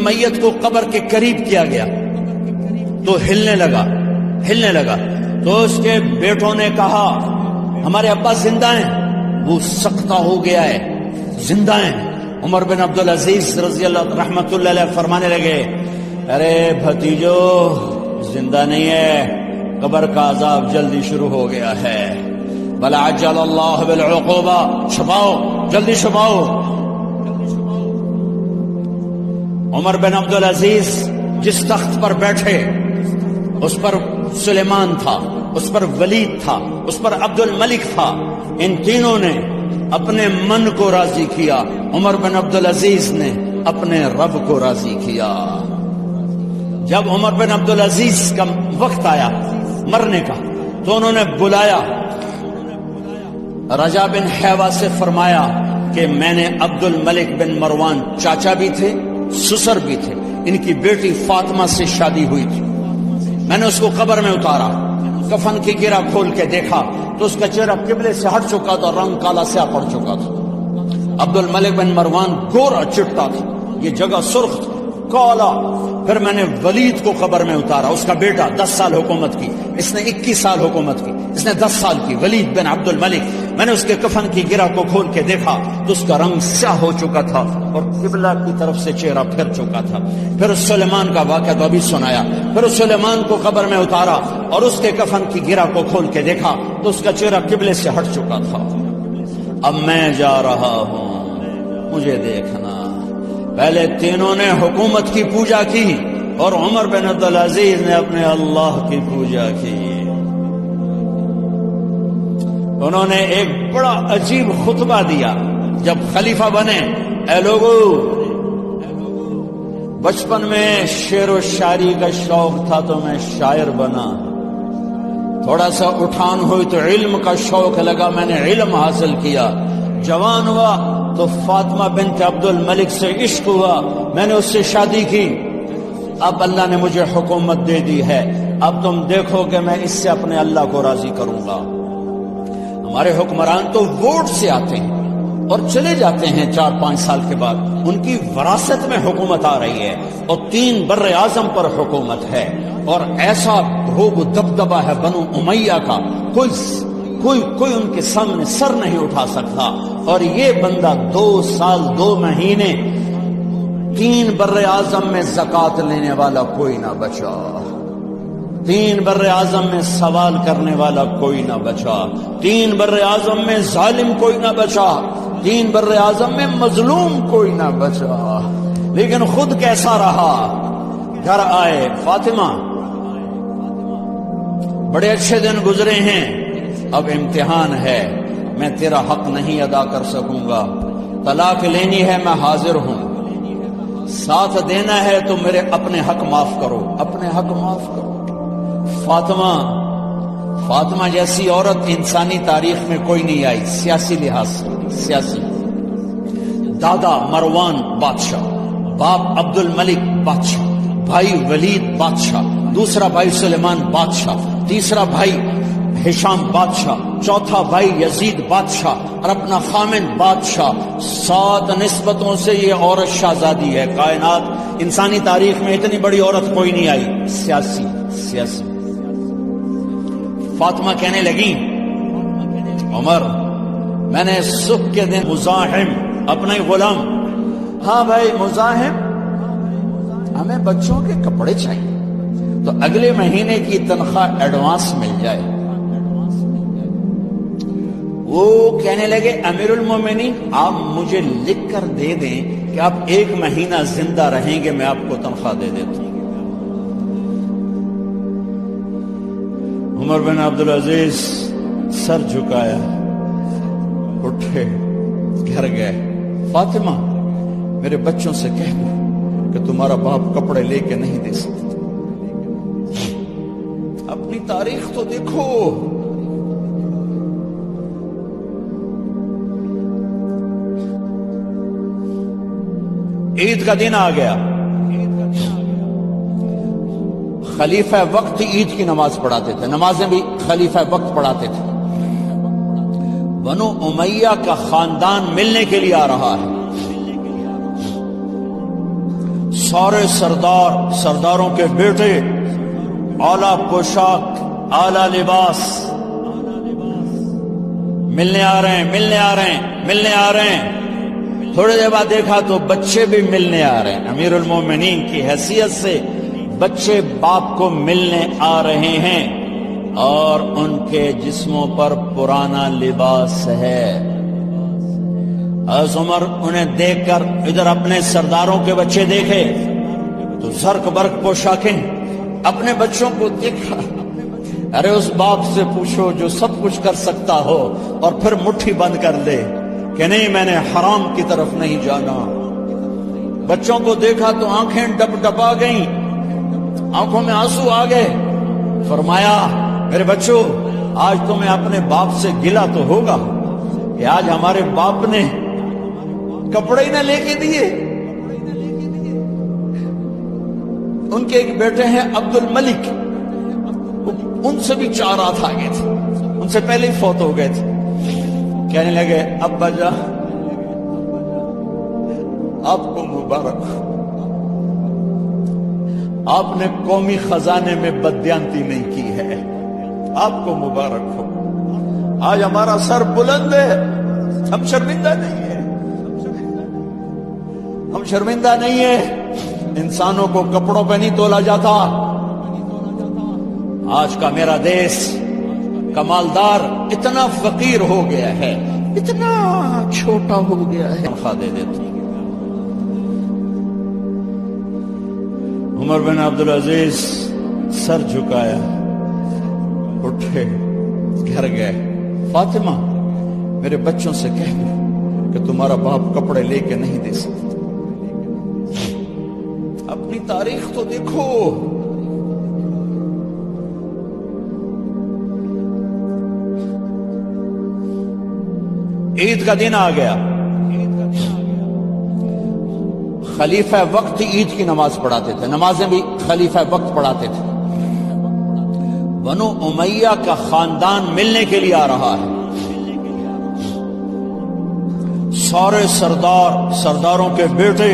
میت کو قبر کے قریب کیا گیا تو ہلنے لگا تو اس کے بیٹوں نے کہا ہمارے ابا زندہ ہیں. وہ سختہ ہو گیا ہے، زندہ ہیں. عمر بن عبدالعزیز رضی اللہ رحمت اللہ علیہ فرمانے لگے ارے بھتیجو زندہ نہیں ہے، قبر کا عذاب جلدی شروع ہو گیا ہے. بل عجل اللہ بالعقوبہ، چھپاؤ جلدی چھپاؤ. عمر بن عبدالعزیز جس تخت پر بیٹھے اس پر سلیمان تھا، اس پر ولید تھا، اس پر عبد الملک تھا. ان تینوں نے اپنے من کو راضی کیا، عمر بن عبدالعزیز نے اپنے رب کو راضی کیا. جب عمر بن عبدالعزیز کا وقت آیا مرنے کا تو انہوں نے بلایا رجا بن حیوہ سے، فرمایا کہ میں نے عبد الملک بن مروان چاچا بھی تھے سسر بھی تھے، ان کی بیٹی فاطمہ سے شادی ہوئی تھی. میں نے اس کو قبر میں اتارا، کفن کی گرہ کھول کے دیکھا تو اس کا چہرہ قبلے سے ہٹ چکا تھا، رنگ کالا سیاہ پڑ چکا تھا. عبد الملک بن مروان گورا چٹا تھا، یہ جگہ سرخ تھی کالا. پھر میں نے ولید کو قبر میں اتارا، اس کا بیٹا 10 سال حکومت کی، اس نے 21 سال حکومت کی، اس نے 10 سال کی، ولید بن عبد الملک. میں نے اس کے کفن کی گرہ کو کھول کے دیکھا تو اس کا رنگ سیاہ ہو چکا تھا اور قبلہ کی طرف سے چہرہ پھر چکا تھا. پھر سلیمان کا واقعہ تو ابھی سنایا. پھر سلیمان کو قبر میں اتارا اور اس کے کفن کی گرہ کو کھول کے دیکھا تو اس کا چہرہ قبلے سے ہٹ چکا تھا. اب میں جا رہا ہوں، مجھے دیکھنا. پہلے تینوں نے حکومت کی پوجا کی اور عمر بن عبدالعزیز نے اپنے اللہ کی پوجا کی. انہوں نے ایک بڑا عجیب خطبہ دیا جب خلیفہ بنے. اے لوگو، بچپن میں شعر و شاعری کا شوق تھا تو میں شاعر بنا. تھوڑا سا اٹھان ہوئی تو علم کا شوق لگا، میں نے علم حاصل کیا. جوان ہوا تو فاطمہ بنت عبد الملک سے عشق ہوا، میں نے اس سے شادی کی. اب اللہ نے مجھے حکومت دے دی ہے، اب تم دیکھو کہ میں اس سے اپنے اللہ کو راضی کروں گا. ہمارے حکمران تو ووٹ سے آتے ہیں اور چلے جاتے ہیں 4-5 سال کے بعد، ان کی وراثت میں حکومت آ رہی ہے اور 3 بر اعظم پر حکومت ہے اور ایسا روب و دبدبہ ہے بنو امیہ کا، کوئی ان کے سامنے سر نہیں اٹھا سکتا. اور یہ بندہ 2 سال 2 مہینے 3 بر اعظم میں زکوٰۃ لینے والا کوئی نہ بچا، 3 بر اعظم میں سوال کرنے والا کوئی نہ بچا، 3 بر اعظم میں ظالم کوئی نہ بچا، 3 بر اعظم میں مظلوم کوئی نہ بچا. لیکن خود کیسا رہا؟ گھر آئے، فاطمہ بڑے اچھے دن گزرے ہیں، اب امتحان ہے، میں تیرا حق نہیں ادا کر سکوں گا. طلاق لینی ہے، میں حاضر ہوں. ساتھ دینا ہے تو میرے اپنے حق معاف کرو، اپنے حق معاف کرو. فاطمہ جیسی عورت انسانی تاریخ میں کوئی نہیں آئی. سیاسی لحاظ سے، سیاسی دادا مروان بادشاہ، باپ عبد الملک بادشاہ، بھائی ولید بادشاہ، دوسرا بھائی سلیمان بادشاہ، تیسرا بھائی ہشام بادشاہ، چوتھا بھائی یزید بادشاہ اور اپنا خامن بادشاہ. 7 نسبتوں سے یہ عورت شہزادی ہے. کائنات انسانی تاریخ میں اتنی بڑی عورت کوئی نہیں آئی. سیاسی. فاطمہ کہنے لگی عمر، میں نے صبح کے دن مزاحم اپنے غلام، ہاں بھائی مزاحم، ہمیں بچوں کے کپڑے چاہیے تو اگلے مہینے کی تنخواہ ایڈوانس مل جائے. وہ کہنے لگے امیر المومنین آپ مجھے لکھ کر دے دیں کہ آپ 1 مہینہ زندہ رہیں گے، میں آپ کو تنخواہ دے دیتا ہوں. عمر بن عبدالعزیز سر جھکایا، اٹھے، گھر گئے. فاطمہ میرے بچوں سے کہہ دو کہ تمہارا باپ کپڑے لے کے نہیں دے سکتا. اپنی تاریخ تو دیکھو. عید کا دن آ گیا، خلیفہ وقت عید کی نماز پڑھاتے تھے، نمازیں بھی خلیفہ وقت پڑھاتے تھے. بنو امیہ کا خاندان ملنے کے لیے آ رہا ہے. سارے سردار، سرداروں کے بیٹے، اعلیٰ پوشاک، اعلیٰ لباس، ملنے آ رہے ہیں، ملنے آ رہے ہیں، ملنے آ رہے ہیں۔ تھوڑے دیر بعد دیکھا تو بچے بھی ملنے آ رہے ہیں۔ امیر المومنین کی حیثیت سے بچے باپ کو ملنے آ رہے ہیں اور ان کے جسموں پر پرانا لباس ہے۔ حضرت عمر انہیں دیکھ کر ادھر اپنے سرداروں کے بچے دیکھے تو زرق برق پوشاکیں، اپنے بچوں کو دیکھا۔ ارے اس باپ سے پوچھو جو سب کچھ کر سکتا ہو اور پھر مٹھی بند کر دے کہ نہیں، میں نے حرام کی طرف نہیں جانا۔ بچوں کو دیکھا تو آنکھیں ڈب ڈبا گئیں، آنکھوں میں آنسو آ گئے۔ فرمایا میرے بچوں، آج تمہیں اپنے باپ سے گلہ تو ہوگا کہ آج ہمارے باپ نے کپڑے ہی نہ لے کے دیے۔ ان کے ایک بیٹے ہیں عبد الملک، ان سے بھی 4 ہاتھ آگے تھے، ان سے پہلے ہی فوت ہو گئے تھے۔ کہنے لگے ابا جان آپ کو مبارک ہو، آپ نے قومی خزانے میں بددیانتی نہیں کی ہے، آپ کو مبارک ہو۔ آج ہمارا سر بلند ہے، ہم شرمندہ نہیں ہیں، ہم شرمندہ نہیں ہیں۔ انسانوں کو کپڑوں پہ نہیں تولا جاتا۔ آج کا میرا دیش کمالدار اتنا فقیر ہو گیا ہے، اتنا چھوٹا ہو گیا ہے۔ تنخواہ دے دیتے۔ عمر بن عبدالعزیز سر جھکایا، اٹھے، گھر گئے۔ فاطمہ میرے بچوں سے کہہ دو کہ تمہارا باپ کپڑے لے کے نہیں دے سکتا۔ اپنی تاریخ تو دیکھو۔ عید کا دن آ گیا، خلیفہ وقت عید کی نماز پڑھاتے تھے، نمازیں بھی خلیفہ وقت پڑھاتے تھے۔ بنو امیہ کا خاندان ملنے کے لیے آ رہا ہے۔ سارے سردار، سرداروں کے بیٹے،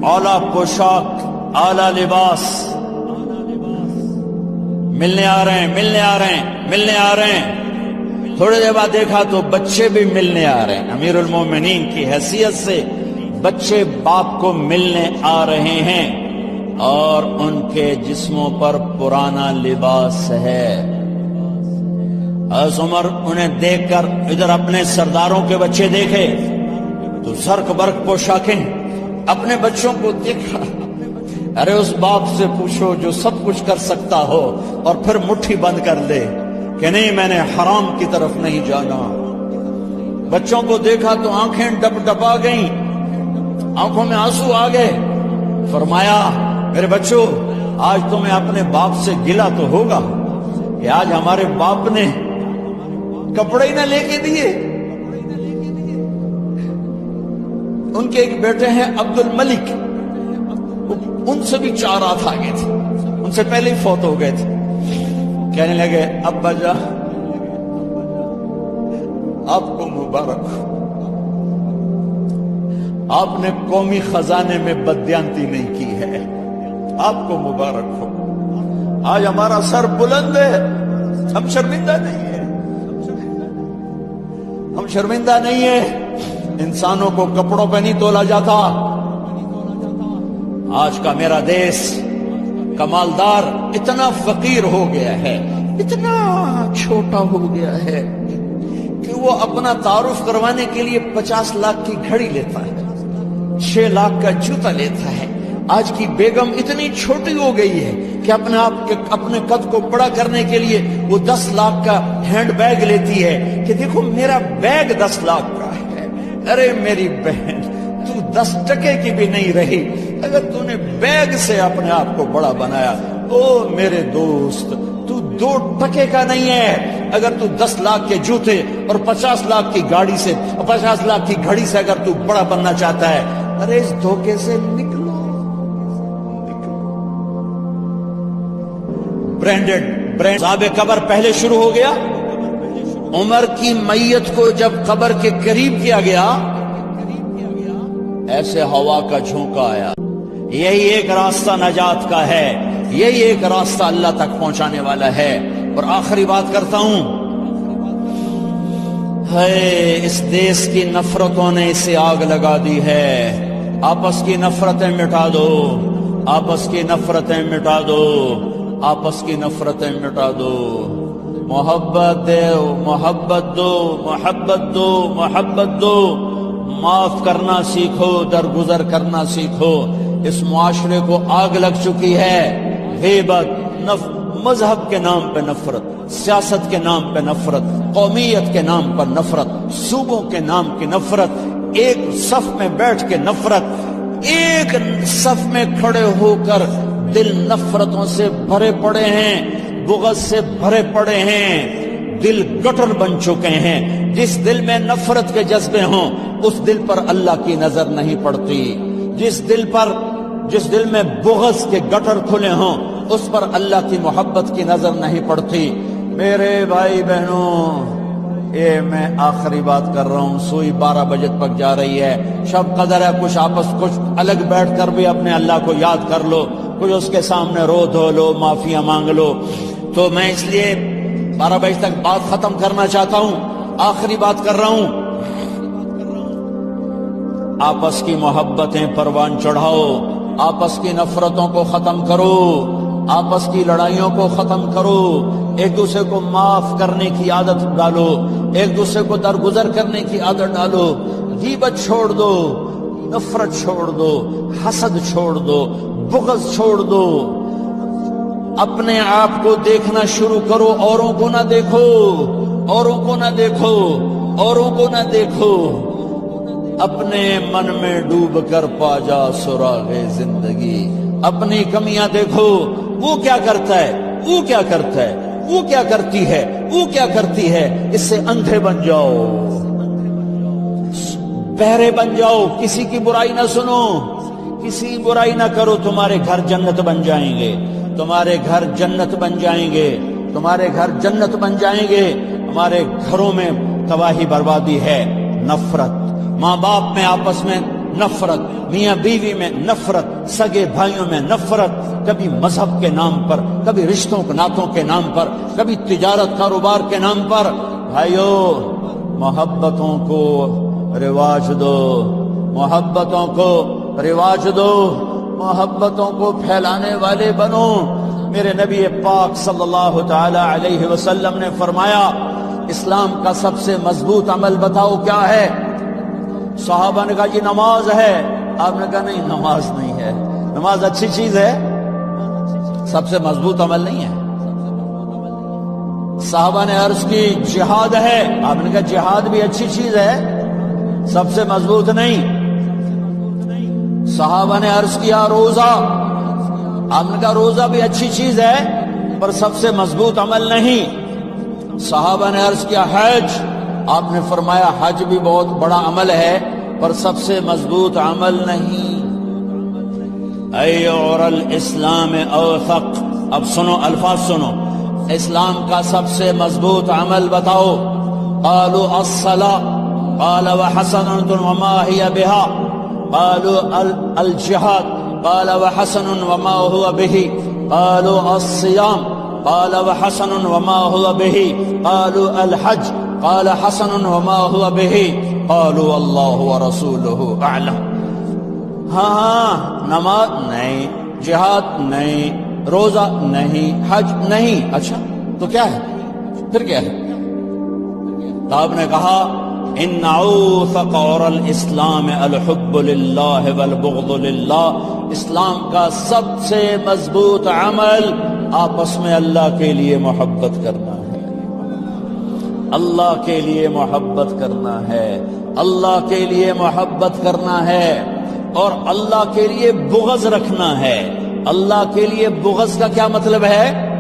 اعلیٰ پوشاک، اعلیٰ لباس، ملنے آ رہے ہیں، ملنے آ رہے ہیں، ملنے آ رہے ہیں۔ تھوڑے دیر بعد دیکھا تو بچے بھی ملنے آ رہے ہیں۔ امیر المومنین کی حیثیت سے بچے باپ کو ملنے آ رہے ہیں اور ان کے جسموں پر پرانا لباس ہے۔ حضرت عمر انہیں دیکھ کر ادھر اپنے سرداروں کے بچے دیکھے تو زرق برق پوشاکیں، اپنے بچوں کو دیکھا۔ ارے اس باپ سے پوچھو جو سب کچھ کر سکتا ہو اور پھر مٹھی بند کر دے کہ نہیں، میں نے حرام کی طرف نہیں جانا۔ بچوں کو دیکھا تو آنکھیں ڈب ڈبا گئیں، آنکھوں میں آنسو آ گئے۔ فرمایا میرے بچوں، آج تمہیں اپنے باپ سے گلہ تو ہوگا کہ آج ہمارے باپ نے کپڑے ہی نہ لے کے دیے۔ ان کے ایک بیٹے ہیں عبد الملک، ان سے بھی 4 ہاتھ آگے تھے، ان سے پہلے ہی فوت ہو گئے تھے۔ کہنے لگے ابا جان آپ کو مبارک ہو، آپ نے قومی خزانے میں بددیانتی نہیں کی ہے، آپ کو مبارک ہو۔ آج ہمارا سر بلند ہے، ہم شرمندہ نہیں ہیں، ہم شرمندہ نہیں ہیں۔ انسانوں کو کپڑوں پہ نہیں تولا جاتا۔ آج کا میرا دیش کمالدار اتنا فقیر ہو گیا ہے، اتنا چھوٹا ہو گیا ہے کہ وہ اپنا تعارف کروانے کے لیے 50 لاکھ کی گھڑی لیتا ہے، 6 لاکھ کا جوتا لیتا ہے۔ آج کی بیگم اتنی چھوٹی ہو گئی ہے کہ اپنے قد کو بڑا کرنے کے لیے وہ 10 لاکھ کا ہینڈ بیگ لیتی ہے کہ دیکھو میرا بیگ 10 لاکھ کا ہے۔ ارے میری بہن، تو 10 ٹکے کی بھی نہیں رہی اگر تو نے بیگ سے اپنے آپ کو بڑا بنایا۔ او میرے دوست، تو 2 ٹکے کا نہیں ہے اگر تو 10 لاکھ کے جوتے اور 50 لاکھ کی گاڑی سے، 50 لاکھ کی گھڑی سے اگر تو بڑا بننا چاہتا ہے۔ ارے اس دھوکے سے نکلو۔ برانڈ صاحب قبر پہلے شروع ہو گیا۔ عمر کی میت کو جب قبر کے قریب کیا گیا، ایسے ہوا کا جھونکا آیا، یہی ایک راستہ نجات کا ہے، یہی ایک راستہ اللہ تک پہنچانے والا ہے۔ اور آخری بات کرتا ہوں، اس دیس کی نفرتوں نے اسے آگ لگا دی ہے۔ آپس کی نفرتیں مٹا دو، آپس کی نفرتیں مٹا دو، آپس کی نفرتیں مٹا دو۔ محبت دو، محبت دو، محبت دو، محبت دو۔ معاف کرنا سیکھو، درگزر کرنا سیکھو۔ اس معاشرے کو آگ لگ چکی ہے، غیبت، مذہب کے نام پہ نفرت، سیاست کے نام پہ نفرت، قومیت کے نام پر نفرت، صوبوں کے نام کی نفرت، ایک صف میں بیٹھ کے نفرت، ایک صف میں کھڑے ہو کر دل نفرتوں سے بھرے پڑے ہیں، بغض سے بھرے پڑے ہیں، دل گٹر بن چکے ہیں۔ جس دل میں نفرت کے جذبے ہوں اس دل پر اللہ کی نظر نہیں پڑتی، جس دل میں بغض کے گٹر کھلے ہوں اس پر اللہ کی محبت کی نظر نہیں پڑتی۔ میرے بھائی بہنوں، یہ میں آخری بات کر رہا ہوں، سوئی 12 بجے تک جا رہی ہے، شب قدر ہے، کچھ الگ بیٹھ کر بھی اپنے اللہ کو یاد کر لو، کچھ اس کے سامنے رو دھو لو، معافیاں مانگ لو۔ تو میں اس لیے 12 بجے تک بات ختم کرنا چاہتا ہوں، آخری بات کر رہا ہوں، آپس کی محبتیں پروان چڑھاؤ، آپس کی نفرتوں کو ختم کرو، آپس کی لڑائیوں کو ختم کرو، ایک دوسرے کو معاف کرنے کی عادت ڈالو، ایک دوسرے کو درگزر کرنے کی عادت ڈالو، غیبت چھوڑ دو، نفرت چھوڑ دو، حسد چھوڑ دو، بغض چھوڑ دو۔ اپنے آپ کو دیکھنا شروع کرو، اوروں کو نہ دیکھو، اوروں کو نہ دیکھو، اوروں کو نہ دیکھو۔ اپنے من میں ڈوب کر پا جا سراغ زندگی، اپنی کمیاں دیکھو، وہ کیا کرتا ہے، وہ کیا کرتا ہے، وہ کیا کرتی ہے، وہ کیا کرتی ہے، اس سے اندھے بن جاؤ، بہرے بن جاؤ، کسی کی برائی نہ سنو، کسی کی برائی نہ کرو، تمہارے گھر جنت بن جائیں گے، تمہارے گھر جنت بن جائیں گے، تمہارے گھر جنت بن جائیں گے۔ ہمارے گھروں میں تباہی بربادی ہے، نفرت، ماں باپ میں آپس میں نفرت، میاں بیوی میں نفرت، سگے بھائیوں میں نفرت، کبھی مذہب کے نام پر، کبھی رشتوں ناتوں کے نام پر، کبھی تجارت کاروبار کے نام پر۔ بھائیو، محبتوں کو رواج دو، محبتوں کو رواج دو، محبتوں کو پھیلانے والے بنو۔ میرے نبی پاک صلی اللہ تعالی علیہ وسلم نے فرمایا، اسلام کا سب سے مضبوط عمل بتاؤ کیا ہے؟ صحابہ نے کہا جی نماز ہے۔ آپ نے کہا نہیں، نماز نہیں ہے، نماز اچھی چیز ہے، سب سے مضبوط عمل نہیں ہے۔ صحابہ نے عرض کی جہاد ہے، آپ نے کہا جہاد بھی اچھی چیز ہے، سب سے مضبوط نہیں۔ صحابہ نے عرض کیا روزہ، آپ نے کہا روزہ بھی اچھی چیز ہے پر سب سے مضبوط عمل نہیں۔ صحابہ نے عرض کیا حج، آپ نے فرمایا حج بھی بہت بڑا عمل ہے پر سب سے مضبوط عمل نہیں۔ ایور الاسلام اوثق، اب سنو الفاظ سنو، اسلام کا سب سے مضبوط عمل بتاؤ۔ قالوا الصلاة قال وحسنۃ وما هي بها، قالوا الجهاد قال وحسن وما هو به، قالوا الصيام قال وحسن وما هو به، قالوا الحج قال حسن وما هو به، قالوا اللہ ورسولہ اعلم۔ ہاں، نماز نہیں، جہاد نہیں، روزہ نہیں، حج نہیں، اچھا تو کیا ہے؟ پھر کیا ہے؟ تو آپ نے کہا ان اوثق اور الاسلام الحب للہ والبغض للہ، اسلام کا سب سے مضبوط عمل آپس میں اللہ کے لیے محبت کرنا ہے، اللہ کے لیے محبت کرنا ہے، اللہ کے لیے محبت کرنا ہے، اور اللہ کے لیے بغض رکھنا ہے۔ اللہ کے لیے بغض کا کیا مطلب ہے؟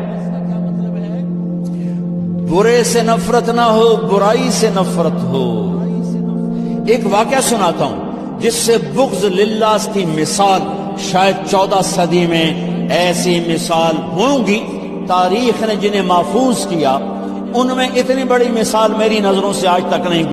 برے سے نفرت نہ ہو، برائی سے نفرت ہو۔ ایک واقعہ سناتا ہوں جس سے بغض للہ کی مثال شاید 14 صدی میں ایسی مثال ہوں گی، تاریخ نے جنہیں محفوظ کیا ان میں اتنی بڑی مثال میری نظروں سے آج تک نہیں